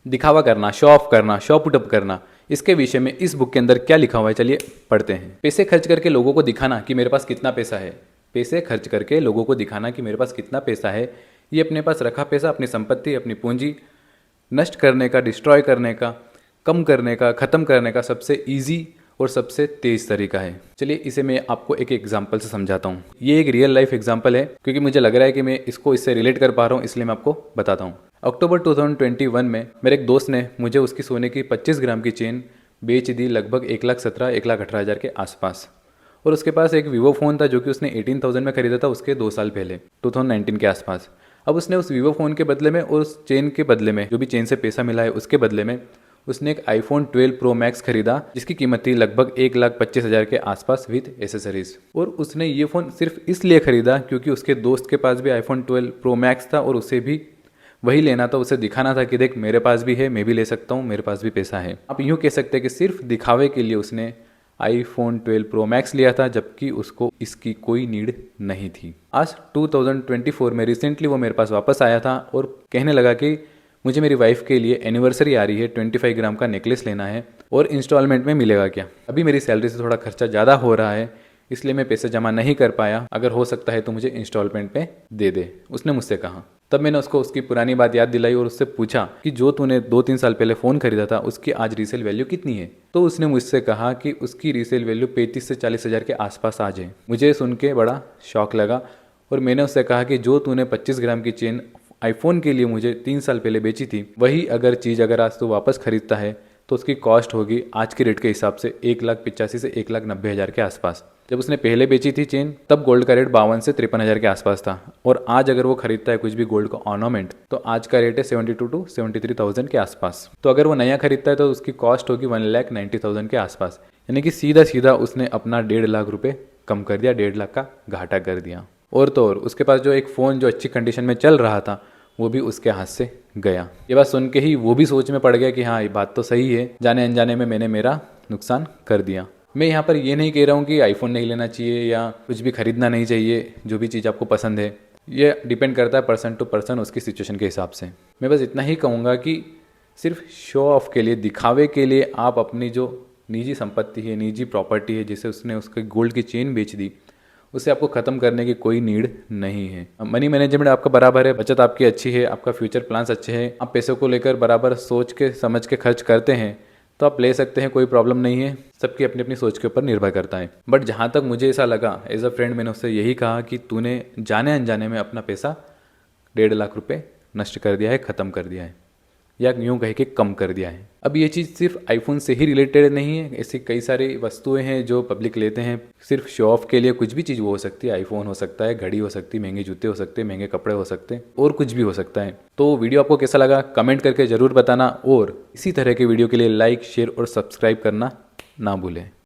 दिखावा करना, show off करना, शो पुटअप करना, इसके विषय में इस बुक के अंदर क्या लिखा हुआ है चलिए पढ़ते हैं। पैसे खर्च करके लोगों को दिखाना कि मेरे पास कितना पैसा है, पैसे खर्च करके लोगों को दिखाना कि मेरे पास कितना पैसा है, ये अपने पास रखा पैसा, अपनी संपत्ति, अपनी पूंजी नष्ट करने का, डिस्ट्रॉय करने का, कम करने का, ख़त्म करने का सबसे ईजी और सबसे तेज तरीका है। चलिए इसे मैं आपको एक एग्जाम्पल से समझाता हूँ। ये एक रियल लाइफ एग्जाम्पल है क्योंकि मुझे लग रहा है कि मैं इससे रिलेट कर पा रहा हूँ, इसलिए मैं आपको बताता हूँ। अक्टूबर 2021 में मेरे एक दोस्त ने मुझे उसकी सोने की 25 ग्राम की चेन बेच दी लगभग 1,17,000 1,18,000 के आसपास। और उसके पास एक वीवो फ़ोन था जो कि उसने 18,000 में खरीदा था उसके 2 साल पहले, 2019 के आसपास। अब उसने उस वीवो फ़ोन के बदले में और उस चेन के बदले में, जो भी चेन से पैसा मिला है उसके बदले में, उसने एक iPhone 12 Pro Max खरीदा जिसकी कीमत थी लगभग 1,25,000 के आसपास विद एसेसरीज। और उसने ये फ़ोन सिर्फ इसलिए खरीदा क्योंकि उसके दोस्त के पास भी iPhone 12 Pro Max था और उसे भी वही लेना था, उसे दिखाना था कि देख मेरे पास भी है, मैं भी ले सकता हूँ, मेरे पास भी पैसा है। आप यूँ कह सकते हैं कि सिर्फ दिखावे के लिए उसने iPhone 12 Pro Max लिया था जबकि उसको इसकी कोई नीड नहीं थी। आज 2024 में रिसेंटली वो मेरे पास वापस आया था और कहने लगा कि मुझे मेरी वाइफ के लिए एनिवर्सरी आ रही है, 25 ग्राम का नेकलेस लेना है और इंस्टॉलमेंट में मिलेगा क्या। अभी मेरी सैलरी से थोड़ा खर्चा ज़्यादा हो रहा है इसलिए मैं पैसे जमा नहीं कर पाया, अगर हो सकता है तो मुझे इंस्टॉलमेंट पे दे दे, उसने मुझसे कहा। तब मैंने उसको उसकी पुरानी बात याद दिलाई और उससे पूछा कि जो तूने 2-3 साल पहले फ़ोन खरीदा था उसकी आज रीसेल वैल्यू कितनी है। तो उसने मुझसे कहा कि उसकी रीसेल वैल्यू 35 से 40 हज़ार के आसपास आ जाए। मुझे सुन के बड़ा शौक लगा और मैंने उससे कहा कि जो तूने 25 ग्राम की चेन आईफोन के लिए मुझे 3 साल पहले बेची थी, वही अगर चीज़ अगर आज तू वापस खरीदता है तो उसकी कॉस्ट होगी आज के रेट के हिसाब से 1,85,000 से 1,90,000 के आसपास। जब उसने पहले बेची थी चेन तब गोल्ड का रेट 52 से 53,000 के आसपास था और आज अगर वो खरीदता है कुछ भी गोल्ड का ऑर्नामेंट तो आज का रेट है 72 to 73,000 के आसपास। तो अगर वो नया खरीदता है तो उसकी कॉस्ट होगी 1,90,000 के आसपास, यानी कि सीधा सीधा उसने अपना 1.5 लाख रुपये कम कर दिया, 1.5 लाख का घाटा कर दिया। और तो और उसके पास जो एक फ़ोन जो अच्छी कंडीशन में चल रहा था वो भी उसके हाथ से गया। ये बात सुन के ही वो भी सोच में पड़ गया कि हाँ ये बात तो सही है, जाने अनजाने में मैंने मेरा नुकसान कर दिया। मैं यहाँ पर ये नहीं कह रहा हूँ कि आईफोन नहीं लेना चाहिए या कुछ भी खरीदना नहीं चाहिए, जो भी चीज़ आपको पसंद है ये डिपेंड करता है पर्सन टू पर्सन, उसकी सिचुएशन के हिसाब से। मैं बस इतना ही कहूँगा कि सिर्फ शो ऑफ के लिए, दिखावे के लिए आप अपनी जो निजी संपत्ति है, निजी प्रॉपर्टी है, जिसे उसने उसके गोल्ड की चेन बेच दी, उसे आपको ख़त्म करने की कोई नीड नहीं है। मनी मैनेजमेंट आपका बराबर है, बचत आपकी अच्छी है, आपका फ्यूचर प्लान्स अच्छे हैं, आप पैसों को लेकर बराबर सोच के समझ के खर्च करते हैं तो आप ले सकते हैं, कोई प्रॉब्लम नहीं है। सबकी अपनी अपनी सोच के ऊपर निर्भर करता है। बट जहाँ तक मुझे ऐसा लगा एज अ फ्रेंड, मैंने उससे यही कहा कि तूने जाने अनजाने में अपना पैसा 1.5 लाख रुपये नष्ट कर दिया है, ख़त्म कर दिया है, या यूँ कहे कि कम कर दिया है। अब ये चीज़ सिर्फ आईफोन से ही रिलेटेड नहीं है, ऐसी कई सारी वस्तुएं हैं जो पब्लिक लेते हैं सिर्फ शो ऑफ के लिए। कुछ भी चीज़ वो हो सकती है, आईफोन हो सकता है, घड़ी हो सकती है, महंगे जूते हो सकते हैं, महंगे कपड़े हो सकते हैं, और कुछ भी हो सकता है। तो वीडियो आपको कैसा लगा कमेंट करके ज़रूर बताना और इसी तरह के वीडियो के लिए लाइक, शेयर और सब्सक्राइब करना ना भूलें।